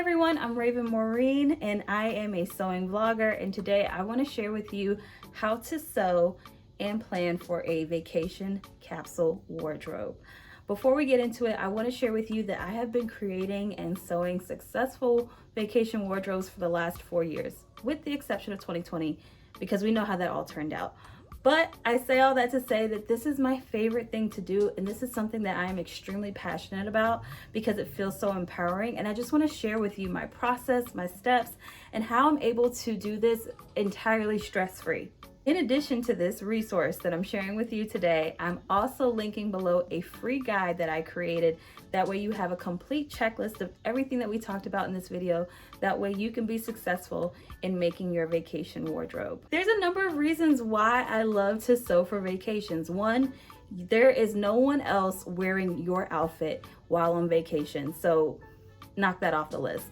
everyone, I'm Maureen and I am a sewing vlogger, and today I want to share with you how to sew and plan for a vacation capsule wardrobe. Before we get into it, I want to share with you that I have been creating and sewing successful vacation wardrobes for the last 4 years, with the exception of 2020, because we know how that all turned out. But I say all that to say that this is my favorite thing to do, and this is something that I am extremely passionate about because it feels so empowering. And I just want to share with you my process, my steps, and how I'm able to do this entirely stress-free. In addition to this resource that I'm sharing with you today, I'm also linking below a free guide that I created. That way you have a complete checklist of everything that we talked about in this video. That way you can be successful in making your vacation wardrobe. There's a number of reasons why I love to sew for vacations. One, there is no one else wearing your outfit while on vacation, so knock that off the list.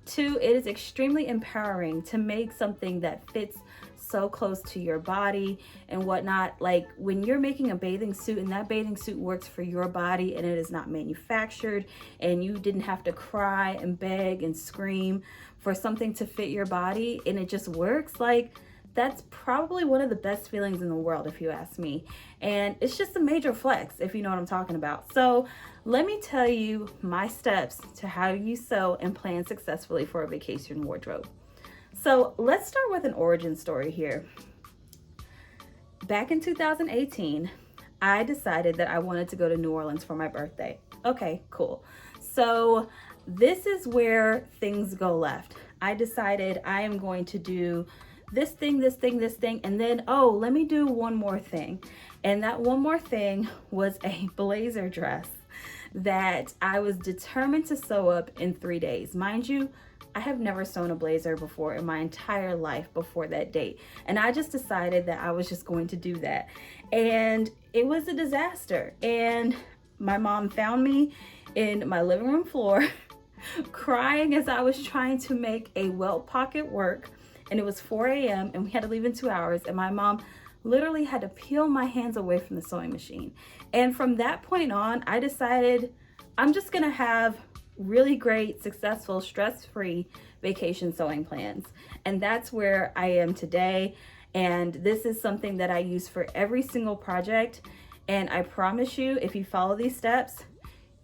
Two, it is extremely empowering to make something that fits so close to your body and whatnot. Like when you're making a bathing suit and that bathing suit works for your body and it is not manufactured and you didn't have to cry and beg and scream for something to fit your body and it just works, like that's probably one of the best feelings in the world if you ask me. And it's just a major flex if you know what I'm talking about. So let me tell you my steps to how you sew and plan successfully for a vacation wardrobe. So let's start with an origin story here. Back in 2018, I decided that I wanted to go to New Orleans for my birthday. Okay, cool. So this is where things go left. I decided I am going to do this thing, and then, oh, let me do one more thing. And that one more thing was a blazer dress that I was determined to sew up in 3 days. Mind you, I have never sewn a blazer before in my entire life before that date. And I just decided that I was just going to do that. And it was a disaster. And my mom found me in my living room floor crying as I was trying to make a welt pocket work. And it was 4 a.m. and we had to leave in 2 hours. And my mom literally had to peel my hands away from the sewing machine. And from that point on, I decided I'm just gonna have really great, successful, stress-free vacation sewing plans. And that's where I am today. And this is something that I use for every single project. And I promise you, if you follow these steps,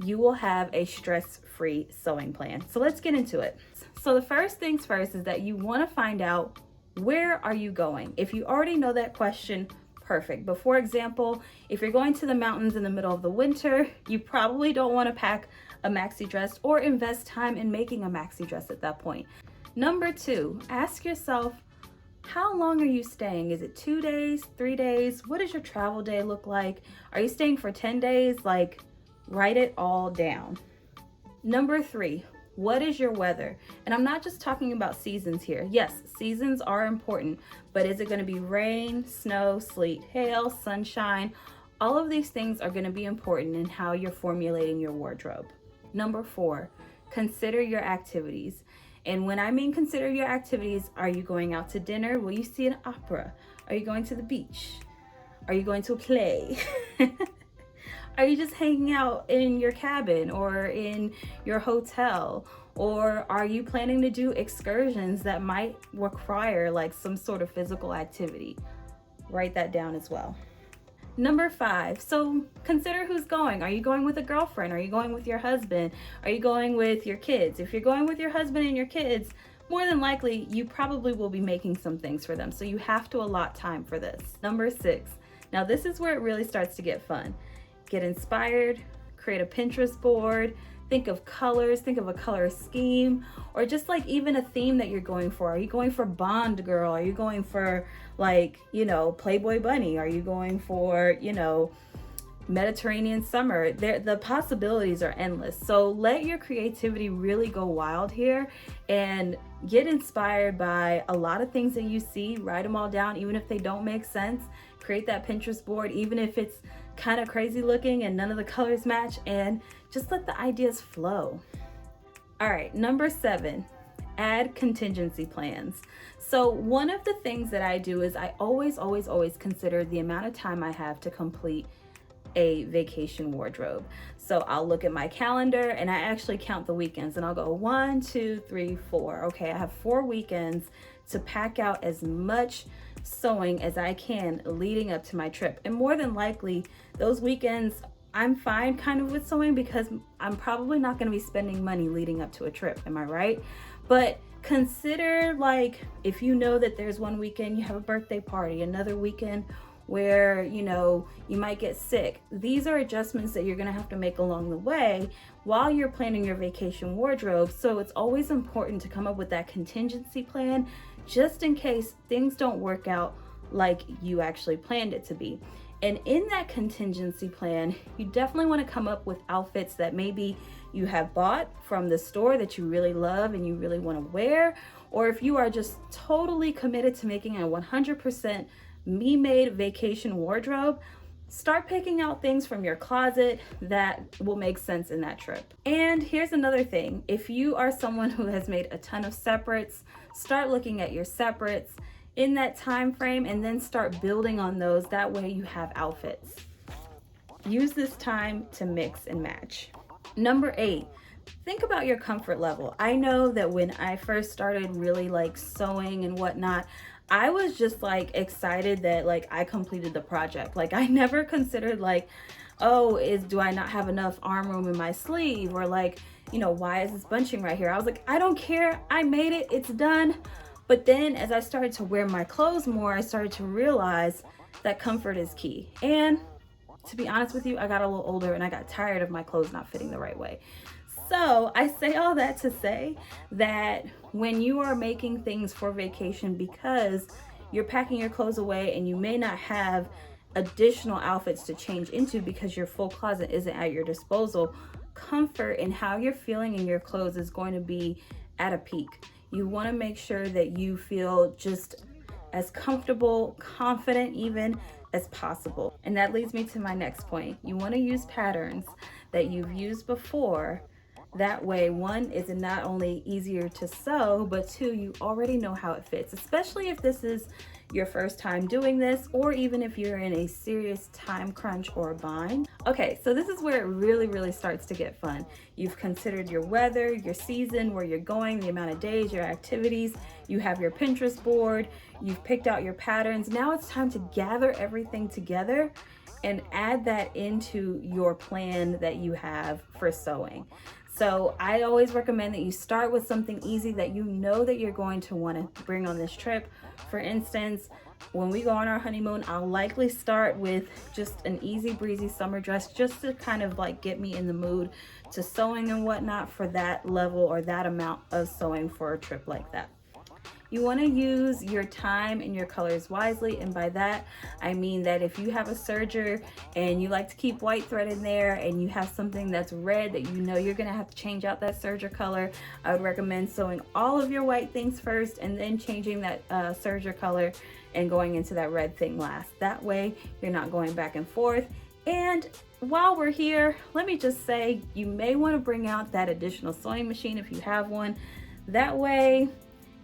you will have a stress-free sewing plan. So let's get into it. So the first things first is that you want to find out, where are you going? If you already know that question, perfect. But for example, if you're going to the mountains in the middle of the winter, you probably don't want to pack a maxi dress or invest time in making a maxi dress at that point. Number two, ask yourself, how long are you staying? Is it 2 days, 3 days? What does your travel day look like? Are you staying for 10 days? Like, write it all down. Number three, what is your weather? And I'm not just talking about seasons here. Yes, seasons are important, but is it going to be rain, snow, sleet, hail, sunshine? All of these things are going to be important in how you're formulating your wardrobe. Number four, consider your activities. And when I mean consider your activities, are you going out to dinner? Will you see an opera? Are you going to the beach? Are you going to a play? Are you just hanging out in your cabin or in your hotel? Or are you planning to do excursions that might require like some sort of physical activity? Write that down as well. Number five, so consider who's going. Are you going with a girlfriend? Are you going with your husband? Are you going with your kids? If you're going with your husband and your kids, more than likely, you probably will be making some things for them. So you have to allot time for this. Number six, now this is where it really starts to get fun. Get inspired, create a Pinterest board, think of colors, think of a color scheme, or just like even a theme that you're going for. Are you going for Bond Girl? Are you going for like, Playboy Bunny? Are you going for, Mediterranean summer? The possibilities are endless. So let your creativity really go wild here and get inspired by a lot of things that you see. Write them all down, even if they don't make sense. Create that Pinterest board, even if it's kind of crazy looking and none of the colors match, and just let the ideas flow. All right, number seven, add contingency plans. So one of the things that I do is I always consider the amount of time I have to complete a vacation wardrobe. So I'll look at my calendar and I actually count the weekends and I'll go 1, 2, 3, 4. Okay, I have 4 weekends to pack out as much sewing as I can leading up to my trip. And more than likely, those weekends I'm fine kind of with sewing because I'm probably not going to be spending money leading up to a trip. Am I right? But consider, like, if you know that there's one weekend you have a birthday party, another weekend where, you know, you might get sick. These are adjustments that you're going to have to make along the way while you're planning your vacation wardrobe. So it's always important to come up with that contingency plan just in case things don't work out like you actually planned it to be. And in that contingency plan, you definitely want to come up with outfits that maybe you have bought from the store that you really love and you really want to wear. Or if you are just totally committed to making a 100% MEMADE vacation wardrobe, start picking out things from your closet that will make sense in that trip. And here's another thing. If you are someone who has made a ton of separates, start looking at your separates in that time frame and then start building on those. That way you have outfits. Use this time to mix and match. Number 8, think about your comfort level. I know that when I first started really like sewing and whatnot, I was just like excited that like I completed the project. Like I never considered like, oh, do I not have enough arm room in my sleeve? Or like, you know, why is this bunching right here? I was like, I don't care. I made it. It's done. But then as I started to wear my clothes more, I started to realize that comfort is key. And to be honest with you, I got a little older and I got tired of my clothes not fitting the right way. So I say all that to say that when you are making things for vacation, because you're packing your clothes away and you may not have additional outfits to change into because your full closet isn't at your disposal, comfort and how you're feeling in your clothes is going to be at a peak. You want to make sure that you feel just as comfortable, confident even as possible. And that leads me to my next point. You want to use patterns that you've used before. That way, one, is it not only easier to sew, but two, you already know how it fits, especially if this is your first time doing this, or even if you're in a serious time crunch or a bind. Okay, so this is where it really starts to get fun. You've considered your weather, your season, where you're going, the amount of days, your activities, you have your Pinterest board, you've picked out your patterns. Now it's time to gather everything together and add that into your plan that you have for sewing. So I always recommend that you start with something easy that you know that you're going to want to bring on this trip. For instance, when we go on our honeymoon, I'll likely start with just an easy breezy summer dress just to kind of like get me in the mood to sewing and whatnot for that level or that amount of sewing for a trip like that. You want to use your time and your colors wisely, and by that I mean that if you have a serger and you like to keep white thread in there and you have something that's red that you know you're going to have to change out that serger color, I would recommend sewing all of your white things first and then changing that serger color and going into that red thing last. That way you're not going back and forth. And while we're here, let me just say you may want to bring out that additional sewing machine if you have one. That way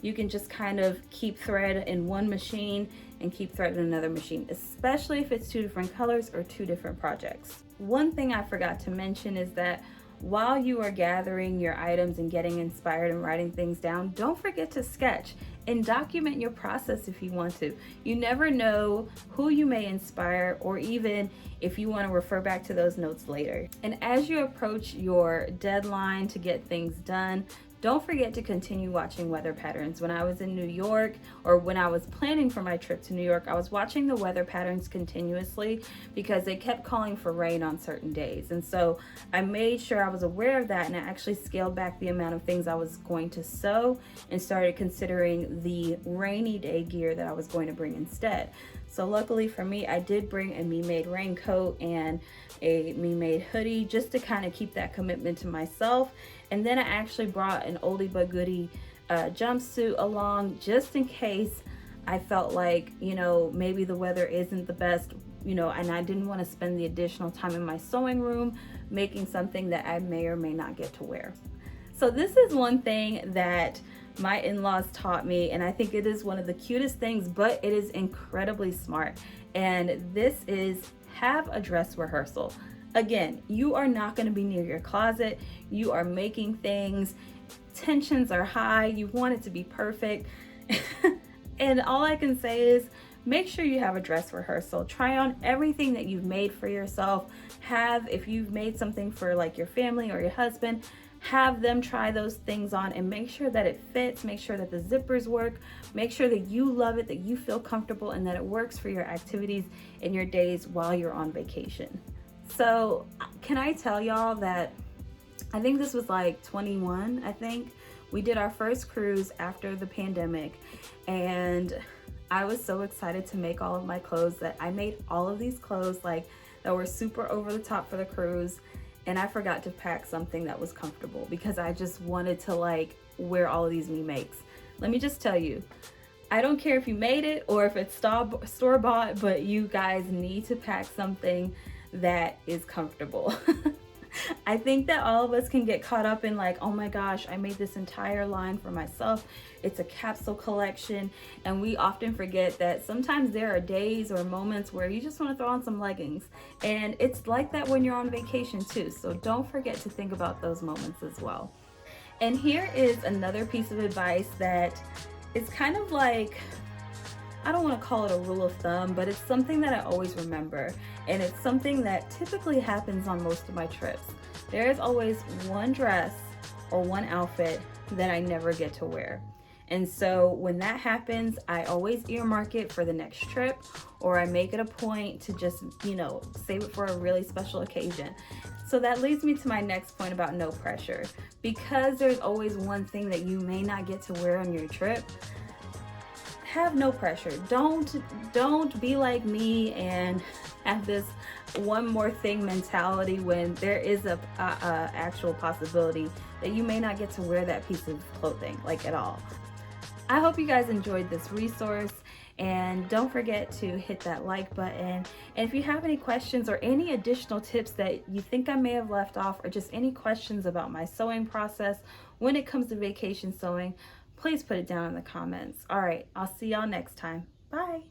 you can just kind of keep thread in one machine and keep thread in another machine, especially if it's 2 different colors or 2 different projects. One thing I forgot to mention is that while you are gathering your items and getting inspired and writing things down, don't forget to sketch and document your process if you want to. You never know who you may inspire, or even if you want to refer back to those notes later. And as you approach your deadline to get things done, don't forget to continue watching weather patterns. When I was in New York, or when I was planning for my trip to New York, I was watching the weather patterns continuously because they kept calling for rain on certain days. And so I made sure I was aware of that, and I actually scaled back the amount of things I was going to sew and started considering the rainy day gear that I was going to bring instead. So luckily for me, I did bring a MEMADE raincoat and a MEMADE hoodie just to kind of keep that commitment to myself. And then I actually brought an oldie but goodie jumpsuit along just in case I felt like, you know, maybe the weather isn't the best, you know, and I didn't want to spend the additional time in my sewing room making something that I may or may not get to wear. So this is one thing that my in-laws taught me, and I think it is one of the cutest things, but it is incredibly smart. And this is have a dress rehearsal. Again, you are not going to be near your closet. You are making things, tensions are high, you want it to be perfect. And all I can say is make sure you have a dress rehearsal. Try on everything that you've made for yourself. If you've made something for like your family or your husband, have them try those things on and make sure that it fits, make sure that the zippers work, make sure that you love it, that you feel comfortable, and that it works for your activities and your days while you're on vacation. So can I tell y'all that I think this was like 21, I think. We did our first cruise after the pandemic, and I was so excited to make all of my clothes that I made all of these clothes like that were super over the top for the cruise, and I forgot to pack something that was comfortable because I just wanted to like wear all of these me makes. Let me just tell you, I don't care if you made it or if it's store bought, but you guys need to pack something that is comfortable. I think that all of us can get caught up in like, oh my gosh, I made this entire line for myself. It's a capsule collection. And we often forget that sometimes there are days or moments where you just want to throw on some leggings. And it's like that when you're on vacation too. So don't forget to think about those moments as well. And here is another piece of advice that is kind of like, I don't want to call it a rule of thumb, but it's something that I always remember. And it's something that typically happens on most of my trips. There is always one dress or one outfit that I never get to wear. And so when that happens, I always earmark it for the next trip, or I make it a point to just, save it for a really special occasion. So that leads me to my next point about no pressure. Because there's always one thing that you may not get to wear on your trip, have no pressure. Don't be like me and have this one more thing mentality when there is a actual possibility that you may not get to wear that piece of clothing like at all. I hope you guys enjoyed this resource, and don't forget to hit that like button. And if you have any questions or any additional tips that you think I may have left off, or just any questions about my sewing process when it comes to vacation sewing, please put it down in the comments. All right, I'll see y'all next time. Bye.